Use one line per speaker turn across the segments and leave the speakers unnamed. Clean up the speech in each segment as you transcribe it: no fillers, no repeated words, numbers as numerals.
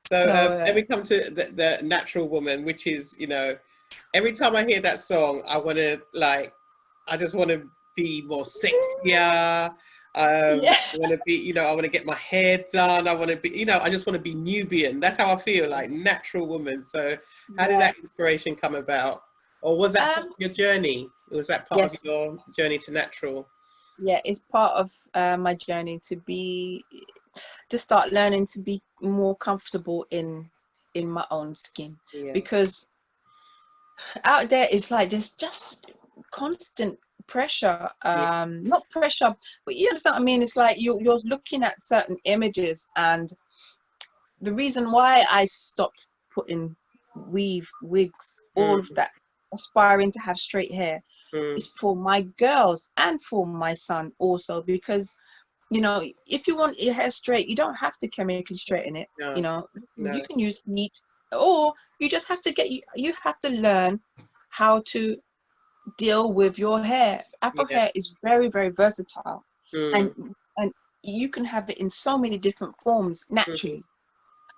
So then we come to the natural woman, which is, you know, every time I hear that song, I want to I just want to be more sexier. I want to be, you know, I want to get my hair done. I want to be, you know, I just want to be Nubian. That's how I feel, like natural woman. So how did that inspiration come about? Or was that part of your journey? Was that part of your journey to natural?
Yeah, it's part of my journey to start learning to be more comfortable in my own skin, because out there it's like there's just constant pressure, not pressure, but you understand what I mean. It's like you're looking at certain images, and the reason why I stopped putting wigs, all of that, aspiring to have straight hair, is for my girls and for my son also, because you know, if you want your hair straight, you don't have to chemically straighten it. You know, you can use heat, or you just have to you have to learn how to deal with your hair. Afro hair is very, very versatile, and you can have it in so many different forms naturally.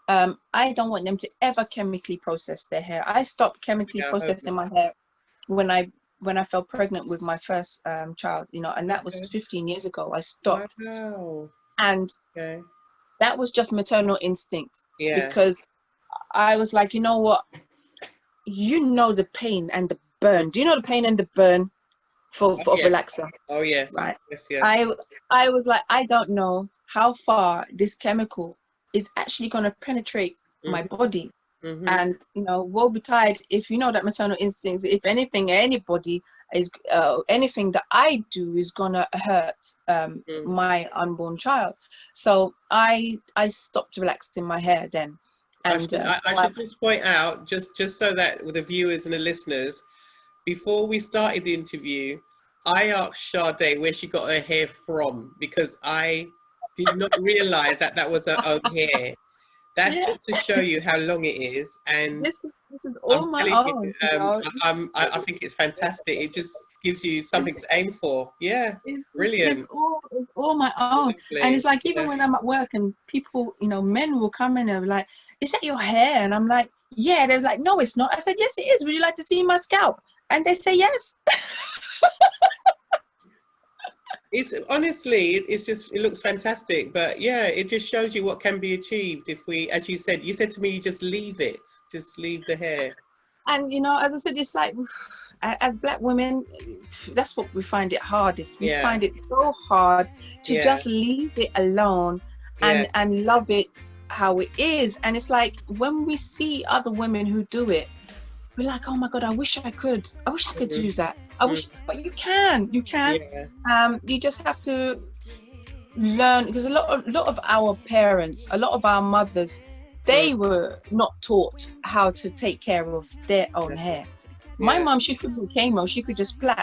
I don't want them to ever chemically process their hair. I stopped chemically processing my hair when I fell pregnant with my first child, you know, and that was 15 years ago. I stopped.
Wow.
And that was just maternal instinct, because I was like, you know what, you know, the pain and the burn. Do you know the pain and the burn for relaxer?
Oh yes.
Right.
Yes.
I was like, I don't know how far this chemical is actually going to penetrate my body. And you know, woe betide if you know that maternal instincts, if anything, anybody is anything that I do is gonna hurt my unborn child. So I stopped relaxing my hair then. And
I should just point out, just so that with the viewers and the listeners, before we started the interview, I asked Chardel where she got her hair from, because I did not realize that was her own hair. That's just to show you how long it is, and
this is all my own.
I think it's fantastic. It just gives you something to aim for. Yeah, brilliant.
It's all my own. Lovely. And it's like, even when I'm at work and people, you know, men will come in and they're like, "Is that your hair?" And I'm like, "Yeah." They're like, "No, it's not." I said, "Yes, it is. Would you like to see my scalp?" And they say yes.
It's honestly, it looks fantastic, but yeah, it just shows you what can be achieved if we, as you said to me, you just leave the hair.
And you know, as I said, it's like, as Black women, that's what we find it hardest. We find it so hard to just leave it alone and love it how it is. And it's like, when we see other women who do it, we're like, oh my God, I wish I could do that. I wish, but you can. You just have to learn, because a lot of our parents, a lot of our mothers, they were not taught how to take care of their own hair. My mom, she couldn't chemo, she could just plait.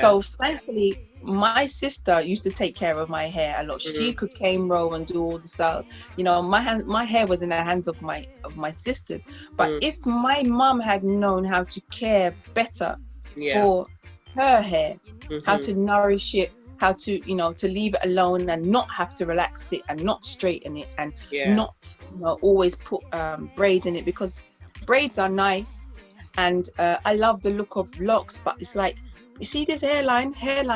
So thankfully, my sister used to take care of my hair a lot. She could cane roll and do all the styles. You know, my hair was in the hands of my sisters. But if my mom had known how to care better for her hair, how to nourish it, how to, you know, to leave it alone and not have to relax it and not straighten it and not, you know, always put braids in it, because braids are nice and I love the look of locks, but it's like, you see this hairline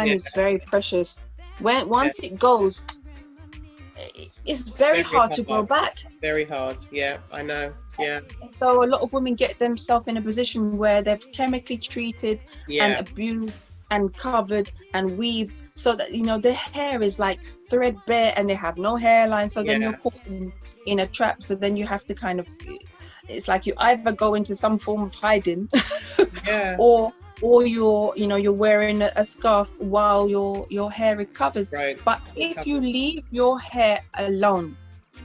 is very precious. Once it goes, it's very hard to go back.
Very hard. Yeah, I know. Yeah.
So a lot of women get themselves in a position where they've chemically treated and abused and covered and weaved, so that, you know, their hair is like threadbare and they have no hairline. So then you're put in a trap. So then you have to kind of, it's like you either go into some form of hiding, or you're wearing a scarf while your hair recovers. But if you leave your hair alone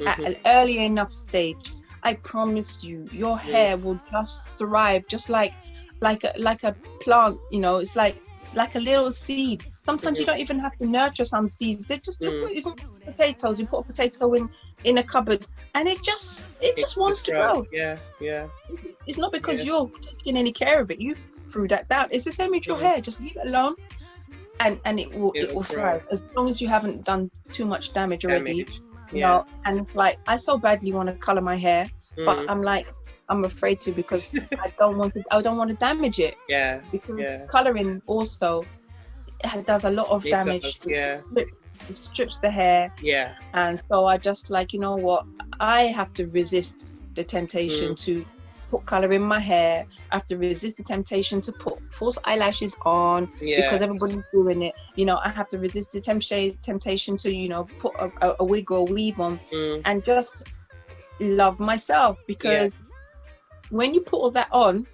at an early enough stage, I promise you, your hair will just thrive, just like a plant. You know, it's like a little seed. Sometimes you don't even have to nurture some seeds. They just even potatoes. You put a potato in a cupboard, and it just wants to grow. It's not because you're taking any care of it. You threw that down. It's the same with your hair. Just leave it alone, and it will thrive, as long as you haven't done too much damage already. you know, and it's like, I so badly want to color my hair, but I'm like, I'm afraid to, because I don't want to damage it.
Yeah.
Because coloring also does a lot of damage. It strips the hair.
Yeah.
And so I just like, you know what, I have to resist the temptation to put color in my hair. I have to resist the temptation to put false eyelashes on because everybody's doing it. You know, I have to resist the temptation to, you know, put a wig or a weave on and just love myself, because when you put all that on,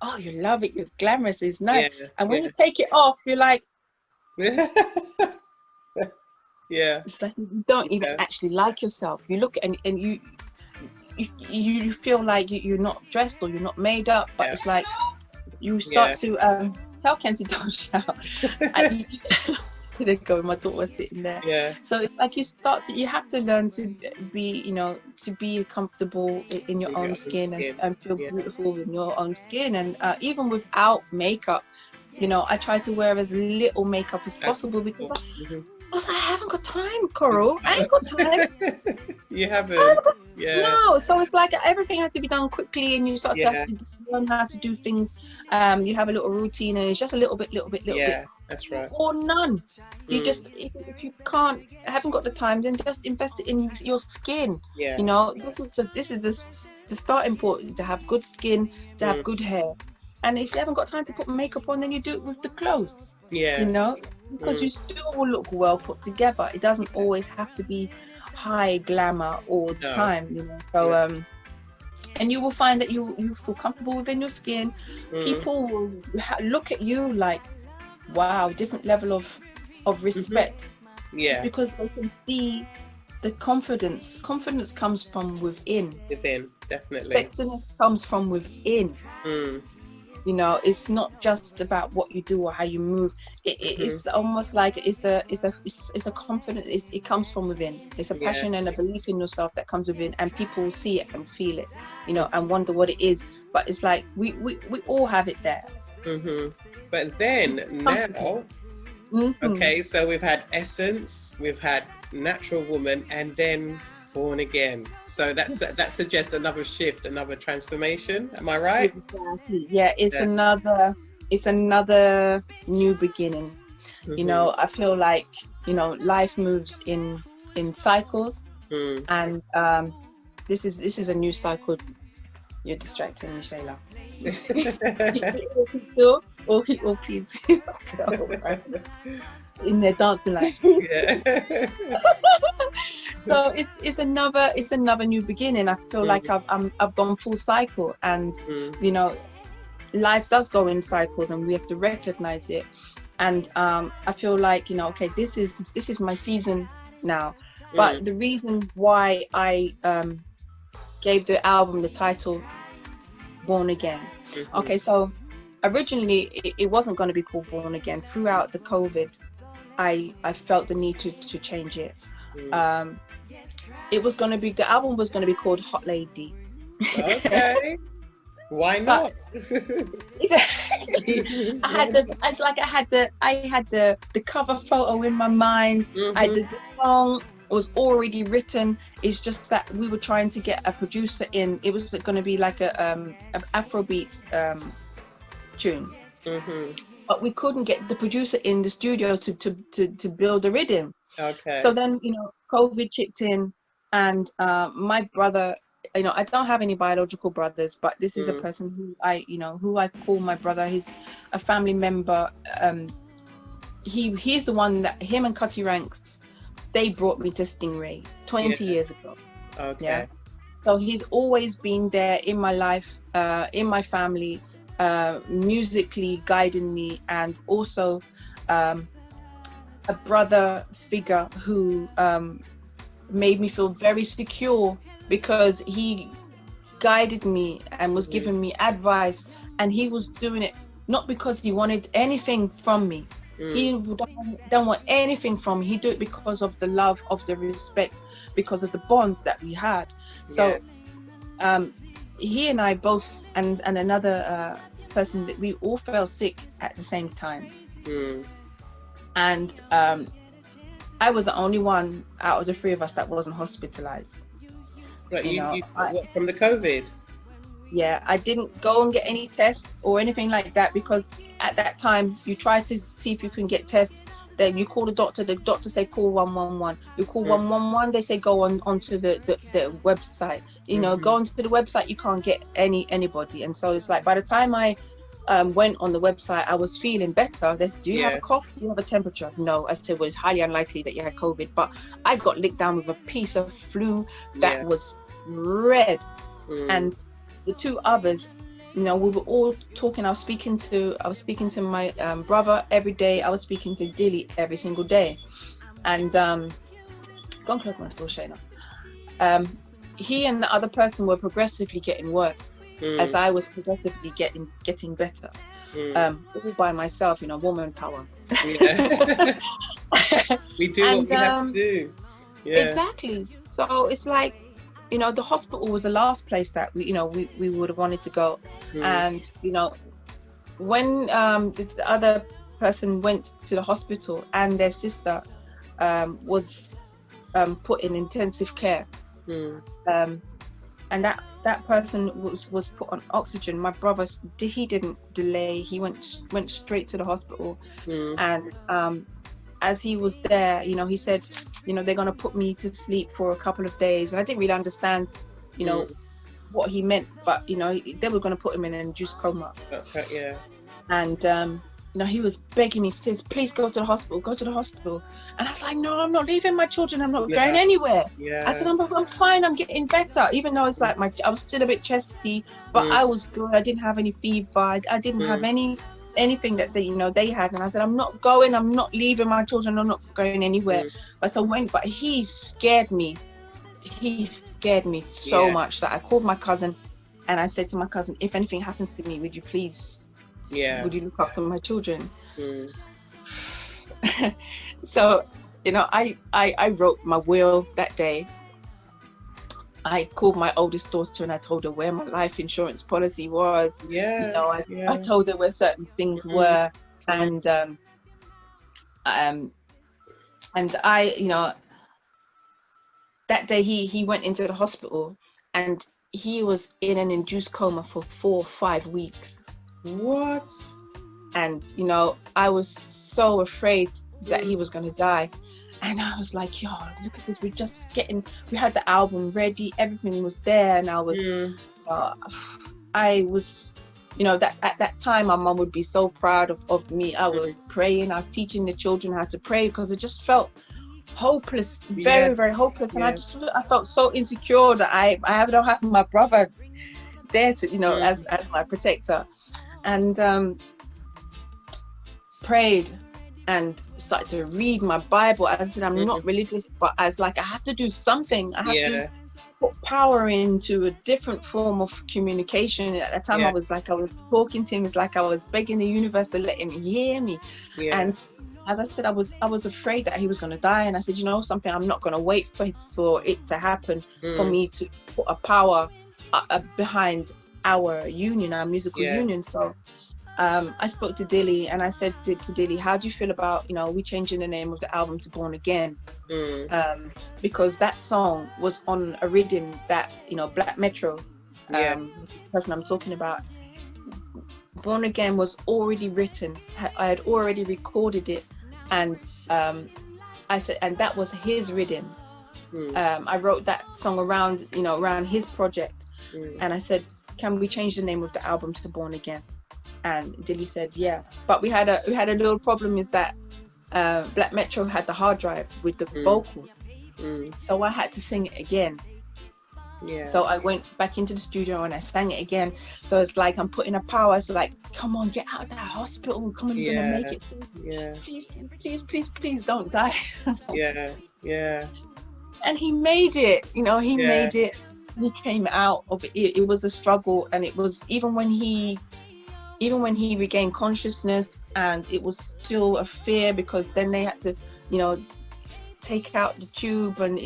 oh, you love it, you're glamorous, it's nice. And when you take it off, you're like, it's like you don't even actually like yourself. You look and you feel like you're not dressed or you're not made up, but it's like you start to tell Kenzie, don't shout. There go, my daughter was sitting there. So it's like you have to learn to be, you know, to be comfortable in your own skin and feel beautiful in your own skin. And even without makeup, you know, I try to wear as little makeup as possible, because I was like, I haven't got time, Coral. I ain't got time.
You haven't.
No, so it's like everything has to be done quickly, and you start to have to learn how to do things. You have a little routine, and it's just a little bit.
That's right.
Or none. You just, if you haven't got the time, then just invest it in your skin. You know, this is the starting point, to have good skin, to have good hair. And if you haven't got time to put makeup on, then you do it with the clothes. You know, because you still will look well put together. It doesn't always have to be high glamour all the time, you know. So and you will find that you feel comfortable within your skin. People will look at you like, wow, different level of respect. Just because they can see the confidence. Confidence comes from within.
Within, definitely.
Respectfulness comes from within. You know, it's not just about what you do or how you move. It's almost like it's a confidence. It comes from within. It's a passion and a belief in yourself that comes within, and people will see it and feel it, you know, and wonder what it is. But it's like we all have it there.
But then now, okay, so we've had Essence, we've had Natural Woman, and then Born Again. So that suggests another shift, another transformation. Am I right?
Exactly. Yeah, it's another new beginning. You know, I feel like, you know, life moves in cycles, and this is a new cycle. You're distracting me, Shayla. or please go in there dancing like. So it's another new beginning. I feel like I've gone full cycle, and you know, life does go in cycles, and we have to recognize it. And I feel like, you know, okay, this is my season now. But the reason why I gave the album the title Born Again. Okay, so originally it wasn't going to be called Born Again. Throughout the COVID, I felt the need to change it. It was going to be, the album was going to be called Hot Lady.
Okay. Why not? I had the cover photo in my mind. The song was already written. It's just that we were trying to get a producer in. It was going to be like an Afrobeats tune, but we couldn't get the producer in the studio to build the rhythm.
Okay. So then, you know, COVID kicked in, and my brother, you know, I don't have any biological brothers, but this is a person who I call my brother. He's a family member. He's the one that, him and Cutty Ranks, they brought me to Stingray 20 years ago. Okay. Yeah. So he's always been there in my life, in my family, musically guiding me, and also a brother figure who made me feel very secure, because he guided me and was giving me advice, and he was doing it not because he wanted anything from me. He don't want anything from me. He do it because of the love, of the respect, because of the bond that we had. So he and I both, and another person, that we all fell sick at the same time. And I was the only one out of the three of us that wasn't hospitalized.
Right, what, from the COVID?
Yeah, I didn't go and get any tests or anything like that, because at that time you try to see if you can get tests. Then you call the doctor say call 111. You call 111, they say go onto the website. You know, go onto the website, you can't get anybody. And so it's like, by the time I went on the website, I was feeling better. They said, do you have a cough? Do you have a temperature? No. I said, well, it's highly unlikely that you had COVID. But I got licked down with a piece of flu that was red. And the two others, you know, we were all talking. I was speaking to my brother every day. I was speaking to Dilly every single day. And go and close my door, Shayna. He and the other person were progressively getting worse as I was progressively getting better. All by myself, you know, woman power. Yeah.
We do what we have to do. Yeah. Exactly.
So it's like, you know, the hospital was the last place that we would have wanted to go. And, you know, when the other person went to the hospital and their sister was put in intensive care, and that person was put on oxygen, my brother, he didn't delay. He went straight to the hospital. And as he was there, you know, he said, you know, they're going to put me to sleep for a couple of days. And I didn't really understand, you know, what he meant, but, you know, they were going to put him in an induced coma.
Yeah.
And, you know, he was begging me, says, please go to the hospital. And I was like, no, I'm not leaving my children. I'm not going anywhere. Yeah. I said, I'm fine. I'm getting better. Even though it's like I was still a bit chesty, but I was good. I didn't have any fever. I didn't have anything that they had. And I said, I'm not going. I'm not leaving my children. I'm not going anywhere. But he scared me. He scared me so much that I called my cousin and I said to my cousin, if anything happens to me, would you please, would you look after my children? So, you know, I wrote my will that day. I called my oldest daughter and I told her where my life insurance policy was. You know, I told her where certain things were, and I, you know, that day he went into the hospital and he was in an induced coma for 4 or 5 weeks.
What?
And, you know, I was so afraid that he was going to die. And I was like, yo, look at this. We had the album ready. Everything was there. And I was, you know, that at that time, my mom would be so proud of me. I was praying. I was teaching the children how to pray because it just felt hopeless, very, very hopeless. And I felt so insecure that I don't have my brother there to, you know, as my protector. And prayed and started to read my Bible. I said, I'm not religious, but I was like, I have to do something. I have to put power into a different form of communication. At that time, I was talking to him. It's like I was begging the universe to let him hear me. And as I said, I was afraid that he was going to die. And I said, you know something, I'm not going to wait for it to happen for me to put a power behind our union, our musical union. So I spoke to Dilly and I said to Dilly, how do you feel about, you know, we changing the name of the album to Born Again? Because that song was on a rhythm that, you know, Black Metro, the person I'm talking about, Born Again was already written. I had already recorded it, and I said, and that was his rhythm. I wrote that song around his project, and I said, can we change the name of the album to Born Again? And Dilly said, yeah. But we had a little problem, is that Black Metro had the hard drive with the vocals, so I had to sing it again. So I went back into the studio and I sang it again. So it's like I'm putting a power. It's like, come on, get out of that hospital. Come on, you're gonna make it. Please don't die. And he made it. You know, he made it. He came out of it. It was a struggle, and it was even when he regained consciousness, and it was still a fear, because then they had to, you know, take out the tube, and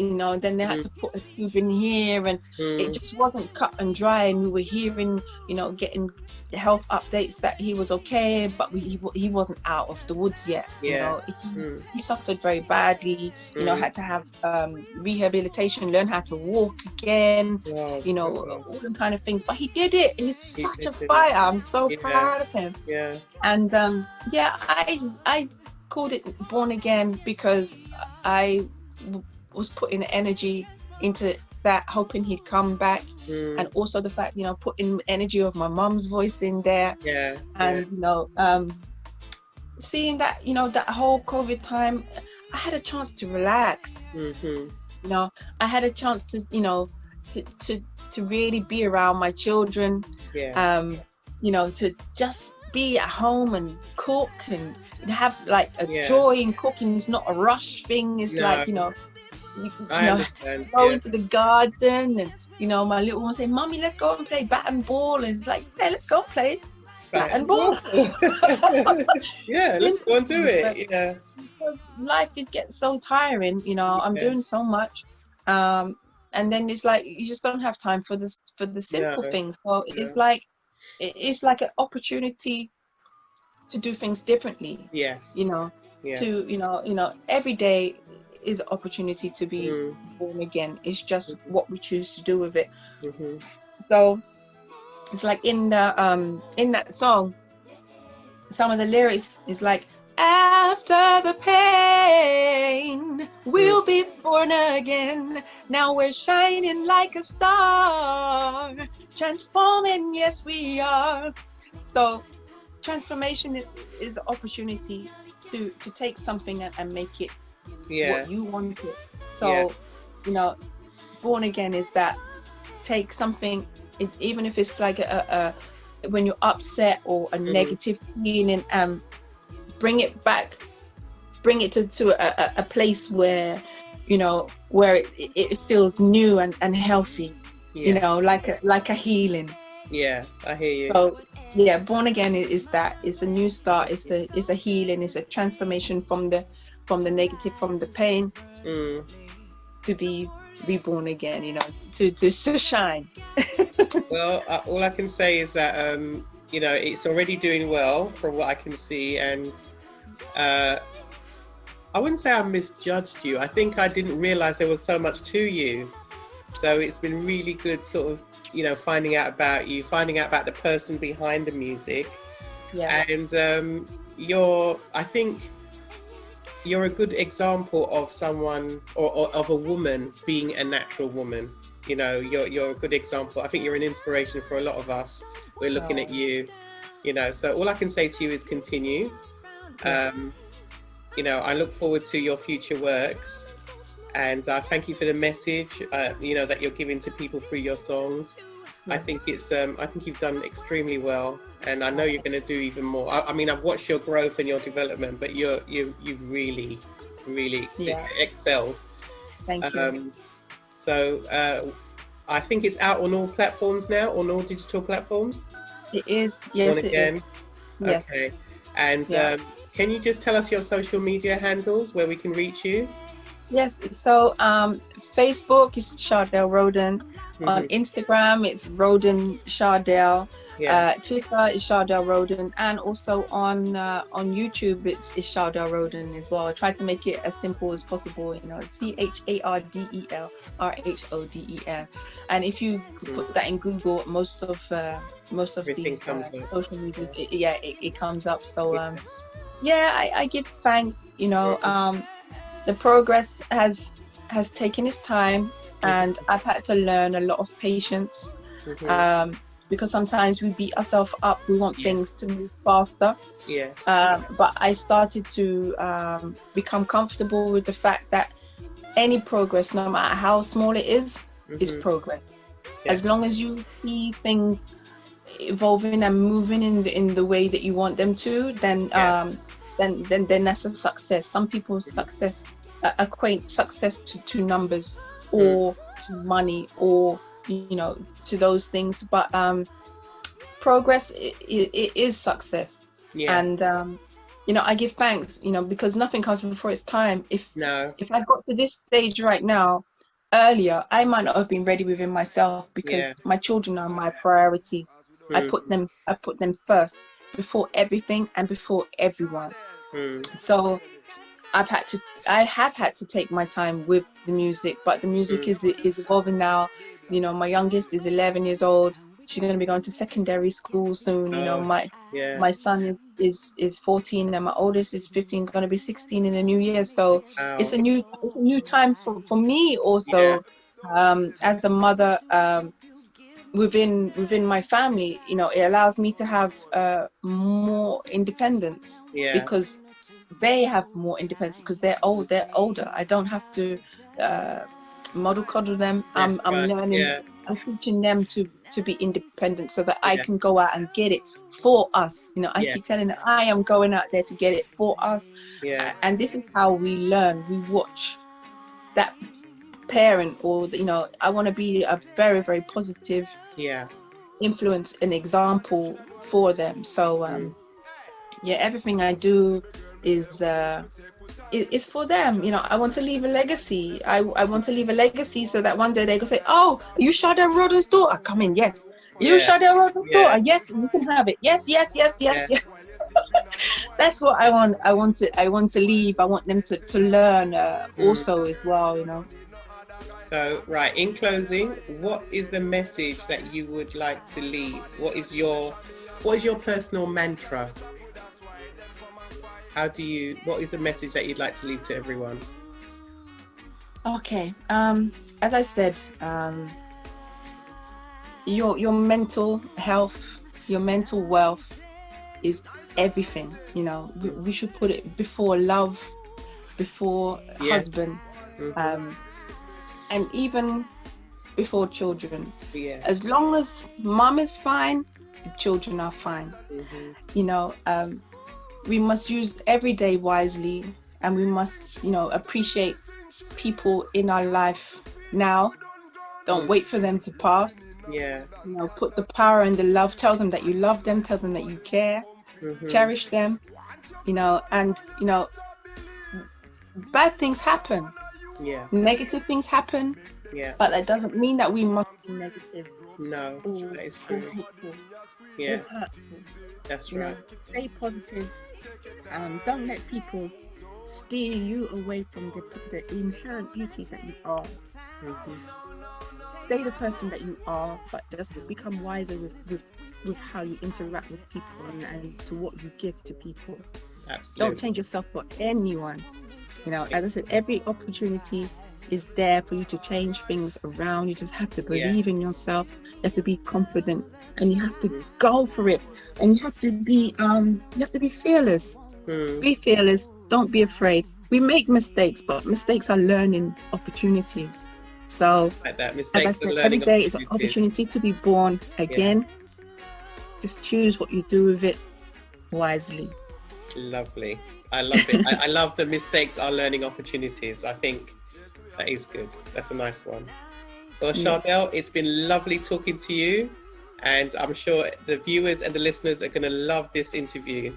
then they had to put a tube in here, and it just wasn't cut and dry. And we were hearing, getting health updates that he was okay, but he wasn't out of the woods yet. He suffered very badly. Had to have rehabilitation, learn how to walk again. All them kind of things. But he did it. He's such a fighter. I'm so proud of him.
Yeah.
And I called it Born Again because I was putting the energy into that, hoping he'd come back, and also the fact, putting energy of my mum's voice in there, and seeing that, that whole COVID time, I had a chance to relax. I had a chance to, to really be around my children, to just be at home and cook and have like a joy in cooking. It's not a rush thing. It's like, you go into the garden, and my little one say, "Mommy, let's go and play bat and ball," and it's like, "Hey, let's go play bat and ball."
Let's go and do it.
Because life gets so tiring. I'm doing so much, and then it's like you just don't have time for the simple things. So it's like an opportunity to do things differently. To every day is an opportunity to be born again. It's just what we choose to do with it. So it's like in that song, some of the lyrics is like, after the pain we'll be born again, now we're shining like a star, transforming, yes we are. So transformation is an opportunity to take something and make it what you want it. So born again is that, take something, even if it's like a when you're upset or a negative feeling, and bring it back, bring it to a place where where it feels new and healthy, like a healing.
I hear you.
So born again is that, it's a new start, it's a healing, it's a transformation from the negative, from the pain, to be reborn again, to shine.
Well, all I can say is that it's already doing well from what I can see, and I wouldn't say I misjudged you. I think I didn't realize there was so much to you. So it's been really good sort of, finding out about you, finding out about the person behind the music. And I think you're a good example of someone, or of a woman being a natural woman. You're a good example. I think you're an inspiration for a lot of us. We're looking at you, so all I can say to you is continue. I look forward to your future works, and I thank you for the message, that you're giving to people through your songs. I think I think you've done extremely well, and I know you're going to do even more. I mean, I've watched your growth and your development, but you've really excelled.
Thank you.
So I think it's out on all platforms now, on all digital platforms.
It is. Yes, it is. Yes.
Okay. And can you just tell us your social media handles where we can reach you?
Yes. So Facebook is Chardel Rhoden. On Instagram, it's Rhoden Chardel. Twitter is Chardel Rhoden, and also on YouTube it's Chardel Rhoden as well. I try to make it as simple as possible. CHARDEL RHODEN, and if you put that in Google, most of these social media, it comes up. So I give thanks. The progress has taken its time, and I've had to learn a lot of patience. Because sometimes we beat ourselves up, we want things to move faster. But I started to become comfortable with the fact that any progress, no matter how small it is progress. As long as you see things evolving and moving in the way that you want them to, then that's a success. Some people's success equate success to numbers, or to money, or to those things, but progress it is success. And you know, I give thanks, you know, because nothing comes before its time. If
No.
I got to this stage right now earlier, I might not have been ready within myself, because my children are my priority. I put them first before everything and before everyone. So I have had to take my time with the music, but the music is evolving now. You know, my youngest is 11 years old. She's going to be going to secondary school soon. You know, my son is 14, and my oldest is 15, going to be 16 in the new year. So it's a new time for me also, as a mother, within my family. You know, it allows me to have more independence, because they have more independence, because they're older. I don't have to model coddle them. I'm learning, I'm teaching them to be independent, so that I can go out and get it for us. You know, I keep telling them I am going out there to get it for us. And this is how we learn. We watch that parent, or you know, I want to be a very, very positive influence, an example for them. So everything I do is it's for them. You know, I want to leave a legacy. I want to leave a legacy, so that one day they can say, "Oh, are you Chardel Rhoden's daughter? Come in, yes. You Chardel Rhoden's daughter? Yes, you can have it. Yes, yes, yes, yes, yes." That's what I want. I want to leave. I want them to learn also as well. You know.
So, right, in closing, what is the message that you would like to leave? What is your personal mantra? What is the message that you'd like to leave to everyone?
Okay. As I said, your mental health, your mental wealth is everything. You know, we should put it before love, before husband, and even before children. As long as mom is fine, the children are fine. You know, we must use every day wisely, and we must, you know, appreciate people in our life now. Don't wait for them to pass. You know, put the power and the love. Tell them that you love them. Tell them that you care. Cherish them. You know, and you know, bad things happen. Negative things happen. But that doesn't mean that we must be negative.
No, that is true. That's right.
Know, stay positive. Don't let people steer you away from the inherent beauty that you are. Stay the person that you are, but just become wiser with how you interact with people and to what you give to people.
Absolutely.
Don't change yourself for anyone. You know, as I said, every opportunity is there for you to change things around. You just have to believe in yourself. You have to be confident, and you have to go for it. And you have to be fearless. Be fearless. Don't be afraid. We make mistakes, but mistakes are learning opportunities. So,
like that,
as I said, every day is an opportunity to be born again. Just choose what you do with it wisely.
Lovely. I love it. I love the mistakes are learning opportunities. I think that is good. That's a nice one. Well, Chardel, it's been lovely talking to you, and I'm sure the viewers and the listeners are going to love this interview.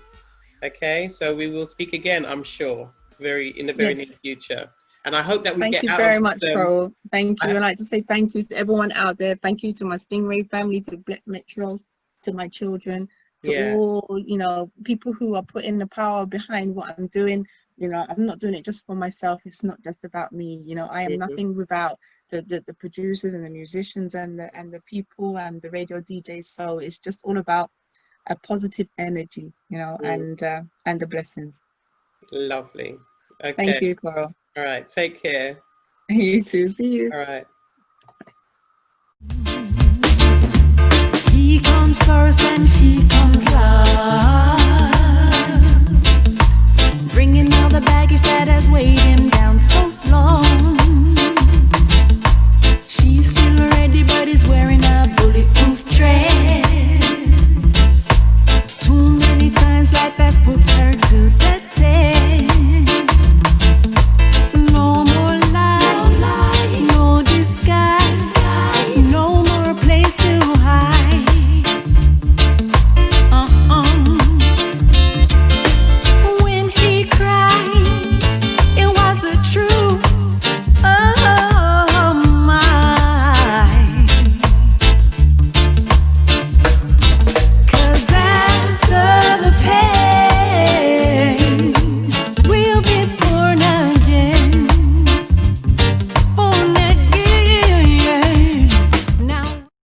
Okay, so we will speak again, I'm sure, in the very near future. And I hope that we
Thank
get
you
out
very
of
much, Carol. Thank you. I'd like to say thank you to everyone out there. Thank you to my Stingray family, to Black Metro, to my children, to all, you know, people who are putting the power behind what I'm doing. You know, I'm not doing it just for myself. It's not just about me. You know, I am nothing without the producers and the musicians and the people and the radio DJs. So it's just all about a positive energy, you know, and the blessings.
Lovely. Okay.
Thank you, Carol.
All right. Take care.
You too. See you.
All right.
He comes first and she comes last, bringing all the baggage that has weighed him down.